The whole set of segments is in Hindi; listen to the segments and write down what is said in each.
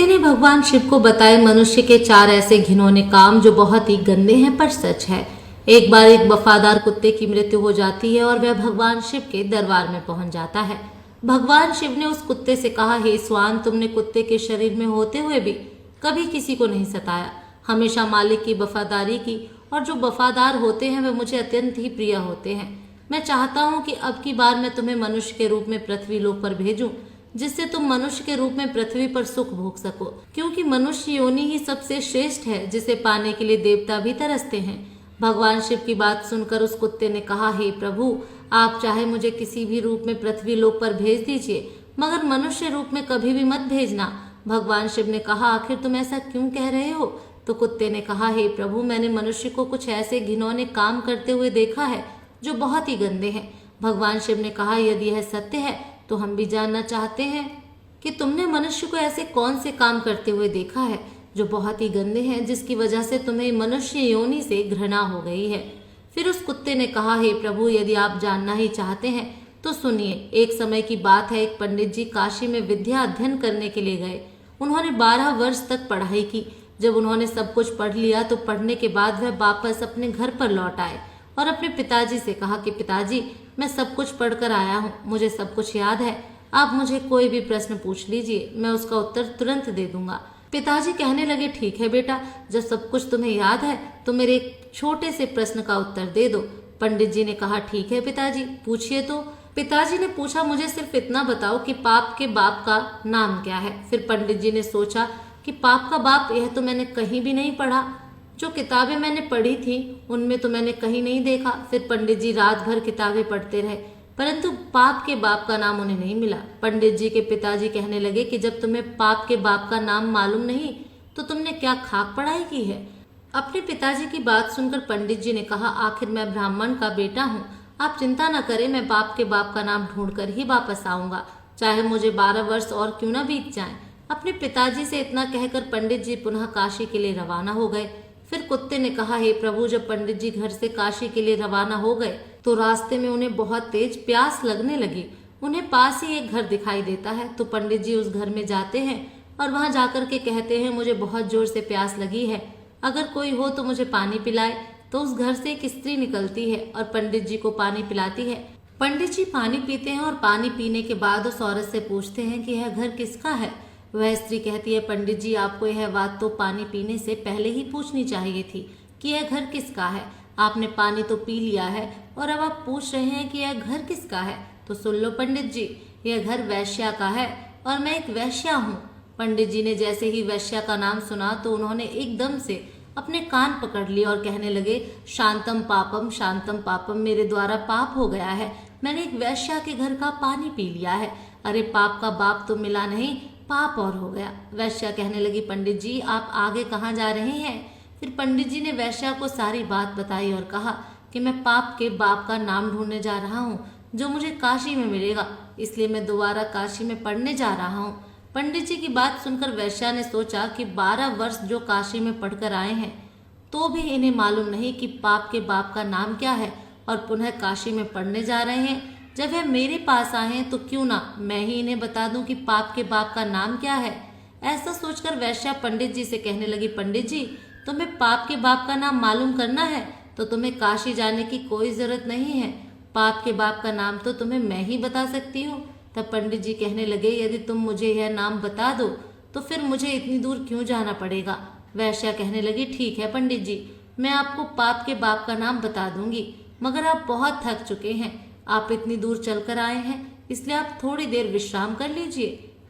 कुत्ते ने भगवान शिव को बताए मनुष्य के 4 ऐसे घिनौने काम जो बहुत ही गंदे हैं पर सच है। एक बार एक वफादार कुत्ते की मृत्यु हो जाती है और वह भगवान शिव के दरबार में पहुंच जाता है। भगवान शिव ने उस कुत्ते से कहा, हे स्वान, तुमने कुत्ते के शरीर में होते हुए भी कभी किसी को नहीं सताया, हमेशा मालिक की वफादारी की, और जो वफादार होते हैं वे मुझे अत्यंत ही प्रिय होते हैं। मैं चाहता हूँ कि अब की बार मैं तुम्हें मनुष्य के रूप में पृथ्वी लोक पर भेजूं, जिससे तुम मनुष्य के रूप में पृथ्वी पर सुख भोग सको, क्योंकि मनुष्य योनि ही सबसे श्रेष्ठ है, जिसे पाने के लिए देवता भी तरसते हैं। भगवान शिव की बात सुनकर उस कुत्ते ने कहा, हे प्रभु, आप चाहे मुझे किसी भी रूप में पृथ्वी लोक पर भेज दीजिए, मगर मनुष्य रूप में कभी भी मत भेजना। भगवान शिव ने कहा, आखिर तुम ऐसा क्यों कह रहे हो? तो कुत्ते ने कहा, हे प्रभु, मैंने मनुष्य को कुछ ऐसे घिनौने काम करते हुए देखा है जो बहुत ही गंदे हैं। भगवान शिव ने कहा, यदि यह सत्य है तो हम भी जानना चाहते हैं कि तुमने मनुष्य को ऐसे कौन से काम करते हुए देखा है जो बहुत ही गंदे हैं, जिसकी वजह से तुम्हें मनुष्य योनि से घृणा हो गई है। फिर उस कुत्ते ने कहा, हे प्रभु, यदि आप जानना ही चाहते हैं तो सुनिए। एक समय की बात है, एक पंडित जी काशी में विद्या अध्ययन करने के लिए गए। उन्होंने 12 वर्ष तक पढ़ाई की। जब उन्होंने सब कुछ पढ़ लिया तो पढ़ने के बाद वह वापस अपने घर पर लौट आए और अपने पिताजी से कहा कि पिताजी, मैं सब कुछ पढ़कर आया हूँ, मुझे सब कुछ याद है, आप मुझे कोई भी प्रश्न पूछ लीजिए, मैं उसका उत्तर तुरंत दे दूंगा। पिताजी कहने लगे, ठीक है बेटा, जब सब कुछ तुम्हें याद है तो मेरे एक छोटे से प्रश्न का उत्तर दे दो। पंडित जी ने कहा, ठीक है पिताजी, पूछिए। तो पिताजी ने पूछा, मुझे सिर्फ इतना बताओ कि पाप के बाप का नाम क्या है। फिर पंडित जी ने सोचा कि पाप का बाप, यह तो मैंने कहीं भी नहीं पढ़ा, जो किताबें मैंने पढ़ी थी उनमें तो मैंने कहीं नहीं देखा। फिर पंडित जी रात भर किताबें पढ़ते रहे, परंतु पाप के बाप का नाम उन्हें नहीं मिला। पंडित जी के पिताजी कहने लगे कि जब तुम्हें पाप के बाप का नाम मालूम नहीं तो तुमने क्या खाक पढ़ाई की है? अपने पिताजी की बात सुनकर पंडित जी ने कहा, आखिर मैं ब्राह्मण का बेटा हूँ, आप चिंता न करें, मैं पाप के बाप का नाम ढूंढ कर ही वापस आऊंगा, चाहे मुझे 12 वर्ष और क्यों न बीत जाएं। अपने पिताजी से इतना कहकर पंडित जी पुनः काशी के लिए रवाना हो गए। फिर कुत्ते ने कहा, हे प्रभु, जब पंडित जी घर से काशी के लिए रवाना हो गए तो रास्ते में उन्हें बहुत तेज प्यास लगने लगी। उन्हें पास ही एक घर दिखाई देता है तो पंडित जी उस घर में जाते हैं और वहां जाकर के कहते हैं, मुझे बहुत जोर से प्यास लगी है, अगर कोई हो तो मुझे पानी पिलाए। तो उस घर से एक स्त्री निकलती है और पंडित जी को पानी पिलाती है। पंडित जी पानी पीते हैं और पानी पीने के बाद उस औरत से पूछते हैं कि यह घर किसका है। वह स्त्री कहती है, पंडित जी, आपको यह बात तो पानी पीने से पहले ही पूछनी चाहिए थी कि यह घर किसका है। आपने पानी तो पी लिया है और अब आप पूछ रहे हैं कि यह घर किसका है। तो सुन लो पंडित जी, यह घर वैश्या का है और मैं एक वैश्या हूँ। पंडित जी ने जैसे ही वैश्या का नाम सुना तो उन्होंने एकदम से अपने कान पकड़ लिए और कहने लगे, शांतम पापम, मेरे द्वारा पाप हो गया है, मैंने एक वैश्या के घर का पानी पी लिया है। अरे पाप का बाप तो मिला नहीं, पाप और हो गया। वैश्या कहने लगी, पंडित जी, आप आगे कहाँ जा रहे हैं? फिर पंडित जी ने वैश्या को सारी बात बताई और कहा कि मैं पाप के बाप का नाम ढूंढने जा रहा हूँ जो मुझे काशी में मिलेगा, इसलिए मैं दोबारा काशी में पढ़ने जा रहा हूँ। पंडित जी की बात सुनकर वैश्या ने सोचा कि 12 वर्ष जो काशी में पढ़कर आए हैं तो भी इन्हें मालूम नहीं कि पाप के बाप का नाम क्या है और पुनः काशी में पढ़ने जा रहे हैं। जब वह मेरे पास आए हैं तो क्यों ना मैं ही इन्हें बता दूं कि पाप के बाप का नाम क्या है। ऐसा सोचकर वैश्या पंडित जी से कहने लगी, पंडित जी, तुम्हें पाप के बाप का नाम मालूम करना है तो तुम्हें काशी जाने की कोई जरूरत नहीं है, पाप के बाप का नाम तो तुम्हें मैं ही बता सकती हूँ। तब पंडित जी कहने लगे, यदि तुम मुझे यह नाम बता दो तो फिर मुझे इतनी दूर क्यों जाना पड़ेगा। वैश्या कहने लगी, ठीक है पंडित जी, मैं आपको पाप के बाप का नाम बता दूंगी, मगर आप बहुत थक चुके हैं, आप इतनी दूर चलकर आए हैं, इसलिए आप थोड़ी देर विश्राम कर लीजिए,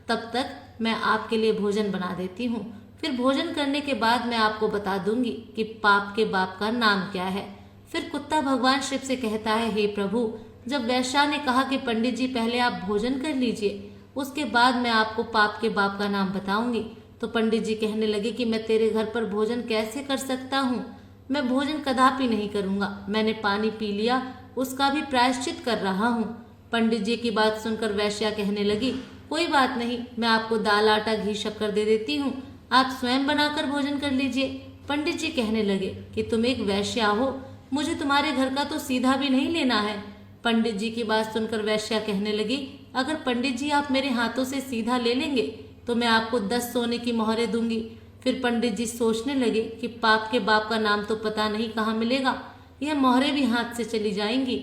तब तक मैं आपके लिए भोजन बना देती हूँ। फिर भोजन करने के बाद मैं आपको बता दूंगी कि पाप के बाप का नाम क्या है। फिर कुत्ता भगवान शिव से कहता है, हे प्रभु, जब वैश्या ने कहा कि पंडित जी पहले आप भोजन कर लीजिए, उसके बाद मैं आपको पाप के बाप का नाम बताऊंगी, तो पंडित जी कहने लगे कि मैं तेरे घर पर भोजन कैसे कर सकता हूँ, मैं भोजन कदापि नहीं करूंगा, मैंने पानी पी लिया, उसका भी प्रायश्चित कर रहा हूँ। पंडित जी की बात सुनकर वैश्या कहने लगी, कोई बात नहीं, मैं आपको दाल आटा घी शक्कर दे देती हूँ, आप स्वयं बनाकर भोजन कर लीजिए। पंडित जी कहने लगे कि तुम एक वैश्या हो, मुझे तुम्हारे घर का तो सीधा भी नहीं लेना है। पंडित जी की बात सुनकर वैश्या कहने लगी, अगर पंडित जी आप मेरे हाथों से सीधा ले लेंगे तो मैं आपको 10 सोने की मोहरें दूंगी। फिर पंडित जी सोचने लगे कि पाप के बाप का नाम तो पता नहीं कहाँ मिलेगा, यह मोहरें भी हाथ से चली जाएंगी।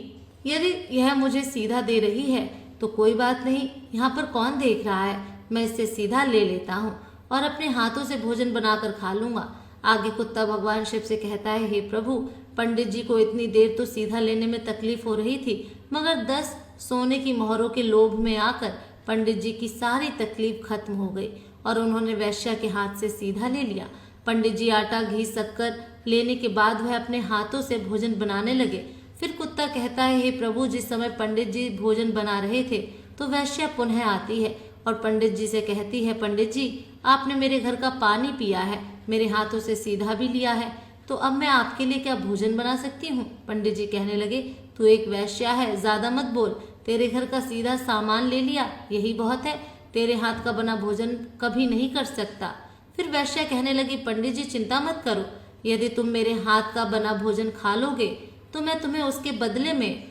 यदि यह मुझे सीधा दे रही है तो कोई बात नहीं, यहाँ पर कौन देख रहा है, मैं इससे सीधा ले लेता हूँ और अपने हाथों से भोजन बनाकर खा लूंगा। आगे कुत्ता भगवान शिव से कहता है, हे प्रभु, पंडित जी को इतनी देर तो सीधा लेने में तकलीफ हो रही थी, मगर 10 सोने की मोहरों के लोभ में आकर पंडित जी की सारी तकलीफ खत्म हो गई और उन्होंने वैश्या के हाथ से सीधा ले लिया। पंडित जी आटा, घी, शक्कर लेने के बाद वह अपने हाथों से भोजन बनाने लगे। फिर कुत्ता कहता है, हे प्रभु, जिस समय पंडित जी भोजन बना रहे थे तो वैश्या पुनः आती है और पंडित जी से कहती है, पंडित जी, आपने मेरे घर का पानी पिया है, मेरे हाथों से सीधा भी लिया है, तो अब मैं आपके लिए क्या भोजन बना सकती हूँ। पंडित जी कहने लगे, तू एक वैश्या है, ज्यादा मत बोल, तेरे घर का सीधा सामान ले लिया, यही बहुत है, तेरे हाथ का बना भोजन कभी नहीं कर सकता। फिर वैश्या कहने लगी, पंडित जी चिंता मत करो, यदि तुम मेरे हाथ का बना भोजन खा लोगे तो मैं तुम्हें उसके बदले में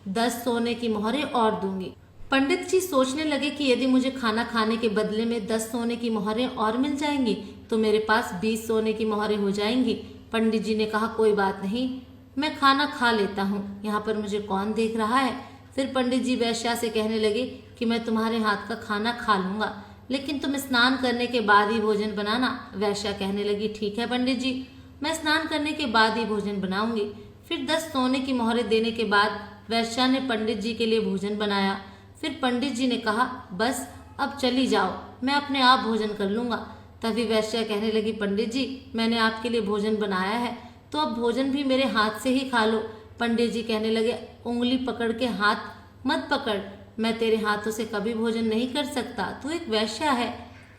10 सोने की मोहरें और दूंगी। पंडित जी सोचने लगे कि यदि मुझे खाना खाने के बदले में 10 सोने की मोहरें और मिल जाएंगी तो मेरे पास 20 सोने की मोहरें हो जाएंगी। पंडित जी ने कहा, कोई बात नहीं, मैं खाना खा लेता हूँ, यहाँ पर मुझे कौन देख रहा है। फिर पंडित जी वैश्या से कहने लगे कि मैं तुम्हारे हाथ का खाना खा लूंगा, लेकिन तुम स्नान करने के बाद ही भोजन बनाना। वैश्या कहने लगी, ठीक है पंडित जी, मैं स्नान करने के बाद ही भोजन बनाऊंगी। फिर 10 सोने की मोहरें देने के बाद वैश्या ने पंडित जी के लिए भोजन बनाया। फिर पंडित जी ने कहा, बस अब चली जाओ, मैं अपने आप भोजन कर लूंगा। तभी वैश्या कहने लगी, पंडित जी, मैंने आपके लिए भोजन बनाया है तो अब भोजन भी मेरे हाथ से ही खा लो। पंडित जी कहने लगे, उंगली पकड़ के हाथ मत पकड़, मैं तेरे हाथों से कभी भोजन नहीं कर सकता, तू एक वैश्या है।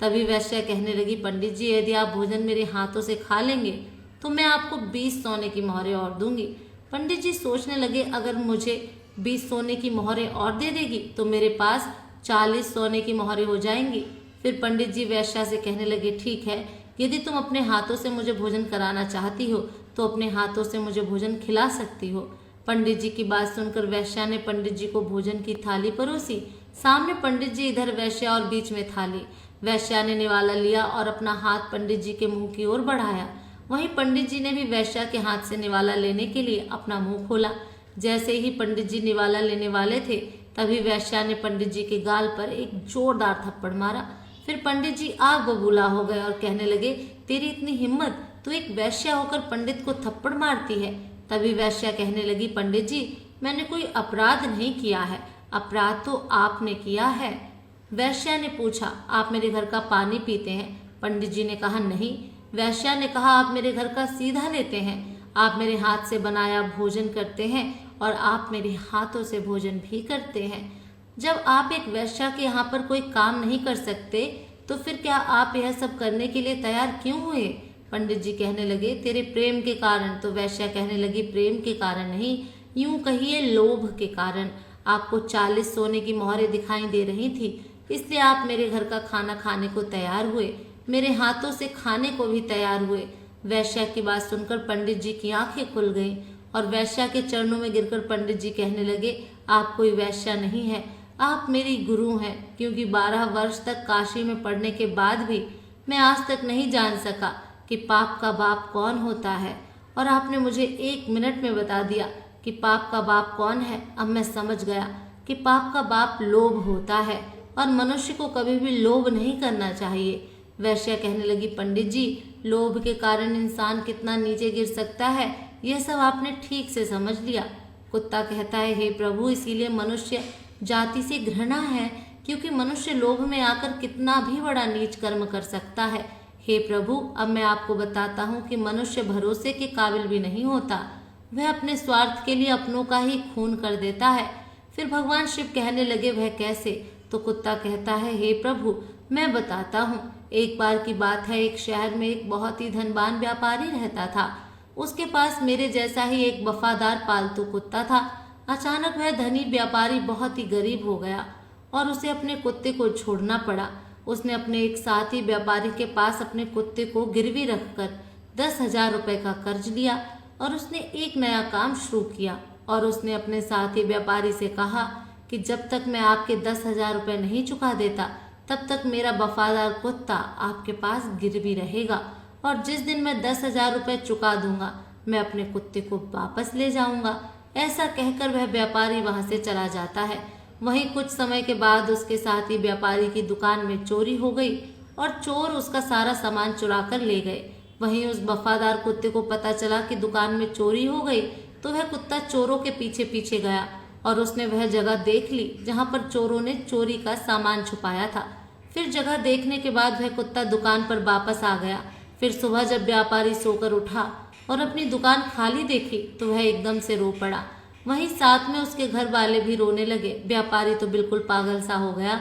तभी वैश्या कहने लगी, पंडित जी, यदि आप भोजन मेरे हाथों से खा लेंगे तो मैं आपको 20 सोने की मोहरें और दूंगी। पंडित जी सोचने लगे, अगर मुझे 20 सोने की मोहरें और दे देगी तो मेरे पास 40 सोने की मोहरें हो जाएंगी। फिर पंडित जी वैश्या से कहने लगे, ठीक है, यदि तुम अपने हाथों से मुझे भोजन कराना चाहती हो तो अपने हाथों से मुझे भोजन खिला सकती हो। पंडित जी की बात सुनकर वैश्या ने पंडित जी को भोजन की थाली परोसी। सामने पंडित जी, इधर वैश्या और बीच में थाली। वैश्या ने निवाला लिया और अपना हाथ पंडित जी के मुंह की ओर बढ़ाया। वहीं पंडित जी ने भी वैश्या के हाथ से निवाला लेने के लिए अपना मुंह खोला। जैसे ही पंडित जी निवाला लेने वाले थे तभी वैश्या ने पंडित जी के गाल पर एक जोरदार थप्पड़ मारा। फिर पंडित जी आग बबूला हो गए और कहने लगे, तेरी इतनी हिम्मत, तू एक वैश्या होकर पंडित को थप्पड़ मारती है। तभी वैश्या कहने लगी, पंडित जी, मैंने कोई अपराध नहीं किया है, अपराध तो आपने किया है। वैश्या ने पूछा, आप मेरे घर का पानी पीते हैं? पंडित जी ने कहा, नहीं। वैश्या ने कहा, आप मेरे घर का सीधा लेते हैं, आप मेरे हाथ से बनाया भोजन करते हैं और आप मेरे हाथों से भोजन भी करते हैं। जब आप एक वैश्या के यहाँ पर कोई काम नहीं कर सकते तो फिर क्या आप यह सब करने के लिए तैयार क्यों हुए? पंडित जी कहने लगे, तेरे प्रेम के कारण। तो वैश्या कहने लगी, प्रेम के कारण नहीं, यूं कहिए लोभ के कारण। आपको 40 सोने की मोहरें दिखाई दे रही थी, इसलिए आप मेरे घर का खाना खाने को तैयार हुए, मेरे हाथों से खाने को भी तैयार हुए। वैश्या की बात सुनकर पंडित जी की आंखें खुल गईं और वैश्या के चरणों में गिरकर पंडित जी कहने लगे, आप कोई वैश्या नहीं है, आप मेरी गुरु हैं, क्योंकि 12 वर्ष तक काशी में पढ़ने के बाद भी मैं आज तक नहीं जान सका कि पाप का बाप कौन होता है, और आपने मुझे 1 मिनट में बता दिया कि पाप का बाप कौन है। अब मैं समझ गया कि पाप का बाप लोभ होता है और मनुष्य को कभी भी लोभ नहीं करना चाहिए। वैश्या कहने लगी, पंडित जी, लोभ के कारण इंसान कितना नीचे गिर सकता है, यह सब आपने ठीक से समझ लिया। कुत्ता कहता है, हे प्रभु, इसीलिए मनुष्य जाति से घृणा है, क्योंकि मनुष्य लोभ में आकर कितना भी बड़ा नीच कर्म कर सकता है। हे प्रभु, अब मैं आपको बताता हूँ कि मनुष्य भरोसे के काबिल भी नहीं होता, वह अपने स्वार्थ के लिए अपनों का ही खून कर देता है। फिर भगवान शिव कहने लगे, वह कैसे? तो कुत्ता कहता है, हे प्रभु, मैं बताता हूँ। एक बार की बात है, एक शहर में एक बहुत ही धनवान व्यापारी रहता था। उसके पास मेरे जैसा ही एक वफादार पालतू कुत्ता था। अचानक वह धनी व्यापारी बहुत ही गरीब हो गया और उसे अपने कुत्ते को छोड़ना पड़ा। उसने अपने एक साथी व्यापारी के पास अपने कुत्ते को गिरवी रखकर 10,000 रुपए का कर्ज लिया और उसने एक नया काम शुरू किया। और उसने अपने साथी व्यापारी से कहा कि जब तक मैं आपके 10,000 रुपए नहीं चुका देता तब तक मेरा वफादार कुत्ता आपके पास गिर भी रहेगा, और जिस दिन मैं 10,000 रुपये चुका दूंगा मैं अपने कुत्ते को वापस ले जाऊंगा। ऐसा कहकर वह व्यापारी वहां से चला जाता है। वहीं कुछ समय के बाद उसके साथ ही व्यापारी की दुकान में चोरी हो गई और चोर उसका सारा सामान चुरा कर ले गए। वहीं उस वफादार कुत्ते को पता चला कि दुकान में चोरी हो गई, तो वह कुत्ता चोरों के पीछे पीछे गया और उसने वह जगह देख ली जहां पर चोरों ने चोरी का सामान छुपाया था। फिर जगह देखने के बाद वह कुत्ता दुकान पर वापस आ गया। फिर सुबह जब व्यापारी सोकर उठा और अपनी दुकान खाली देखी तो वह एकदम से रो पड़ा। वहीं साथ में उसके घर वाले भी रोने लगे। व्यापारी तो बिल्कुल पागल सा हो गया,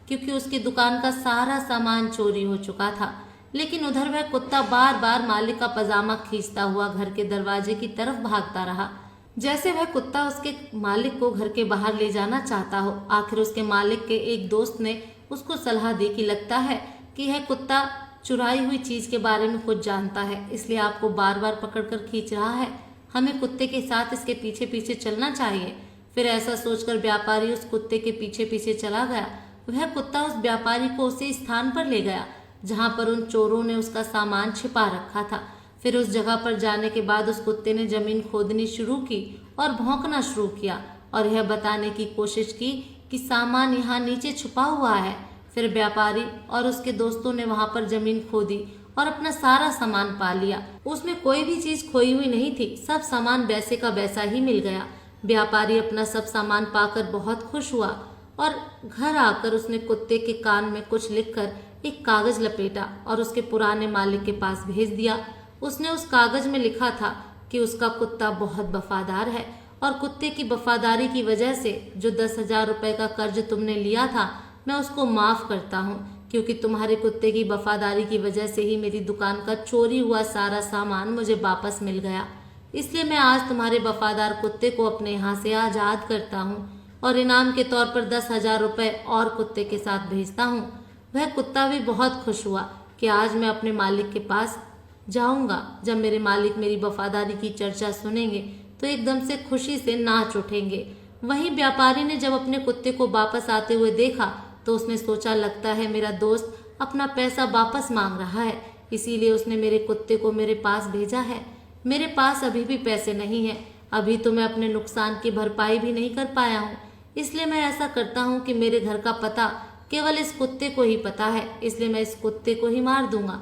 क्योंकि उसकी दुकान का सारा सामान चोरी हो चुका था। लेकिन उधर वह कुत्ता बार बार मालिक का पजामा खींचता हुआ घर के दरवाजे की तरफ भागता रहा, जैसे वह कुत्ता उसके मालिक को घर के बाहर ले जाना चाहता हो। आखिर उसके मालिक के एक दोस्त ने उसको सलाह दी कि लगता है कि यह कुत्ता चुराई हुई चीज के बारे में कुछ जानता है, इसलिए आपको बार बार पकड़कर खींच रहा है। हमें कुत्ते के साथ इसके पीछे पीछे चलना चाहिए। फिर ऐसा सोचकर व्यापारी उस कुत्ते के पीछे पीछे चला गया। वह कुत्ता उस व्यापारी को उसी स्थान पर ले गया जहां पर उन चोरों ने उसका सामान छिपा रखा था। फिर उस जगह पर जाने के बाद उस कुत्ते ने जमीन खोदनी शुरू की और भौंकना शुरू किया और यह बताने की कोशिश की कि सामान यहाँ नीचे छुपा हुआ है। फिर व्यापारी और उसके दोस्तों ने वहां पर जमीन खोदी और अपना सारा सामान पा लिया। उसमें कोई भी चीज खोई हुई नहीं थी, सब सामान वैसे का वैसा ही मिल गया। व्यापारी अपना सब सामान पाकर बहुत खुश हुआ और घर आकर उसने कुत्ते के कान में कुछ लिखकर एक कागज लपेटा और उसके पुराने मालिक के पास भेज दिया। उसने उस कागज में लिखा था कि उसका कुत्ता बहुत वफादार है और कुत्ते की वफादारी की वजह से जो 10,000 रुपये का कर्ज तुमने लिया था मैं उसको माफ करता हूँ, क्योंकि तुम्हारे कुत्ते की वफादारी की वजह से ही मेरी दुकान का चोरी हुआ सारा सामान मुझे वापस मिल गया। इसलिए मैं आज तुम्हारे वफादार कुत्ते को अपने यहाँ से आज़ाद करता हूँ और इनाम के तौर पर 10,000 रुपये और कुत्ते के साथ भेजता हूँ। वह कुत्ता भी बहुत खुश हुआ कि आज मैं अपने मालिक के पास जाऊंगा। जब मेरे मालिक मेरी वफादारी की चर्चा सुनेंगे तो एकदम से खुशी से नाच उठेंगे। वहीं व्यापारी ने जब अपने कुत्ते को वापस आते हुए देखा तो उसने सोचा, लगता है मेरा दोस्त अपना पैसा वापस मांग रहा है, इसीलिए उसने मेरे कुत्ते को मेरे पास भेजा है। मेरे पास अभी भी पैसे नहीं है, अभी तो मैं अपने नुकसान की भरपाई भी नहीं कर पाया हूँ, इसलिए मैं ऐसा करता हूँ कि मेरे घर का पता केवल इस कुत्ते को ही पता है, इसलिए मैं इस कुत्ते को ही मार दूंगा।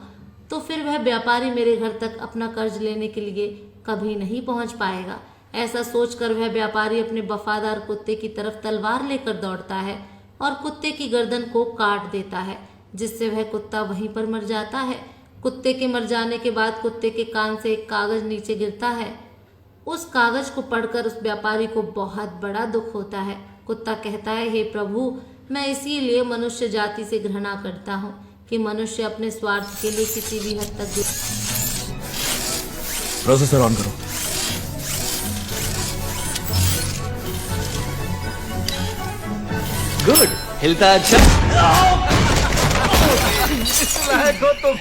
तो फिर वह व्यापारी मेरे घर तक अपना कर्ज लेने के लिए कभी नहीं पहुंच पाएगा। ऐसा सोचकर वह व्यापारी अपने वफादार कुत्ते की तरफ तलवार लेकर दौड़ता है और कुत्ते की गर्दन को काट देता है, जिससे वह कुत्ता वहीं पर मर जाता है। कुत्ते के मर जाने के बाद कुत्ते के कान से एक कागज नीचे गिरता है। उस कागज को पढ़कर उस व्यापारी को बहुत बड़ा दुख होता है। कुत्ता कहता है, हे प्रभु, मैं इसीलिए मनुष्य जाति से घृणा करता हूँ कि मनुष्य अपने स्वार्थ के लिए किसी भी हद तक। प्रोसेसर ऑन करो। गुड, हिलता अच्छा। लायक हो तुम।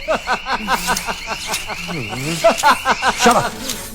Shut up.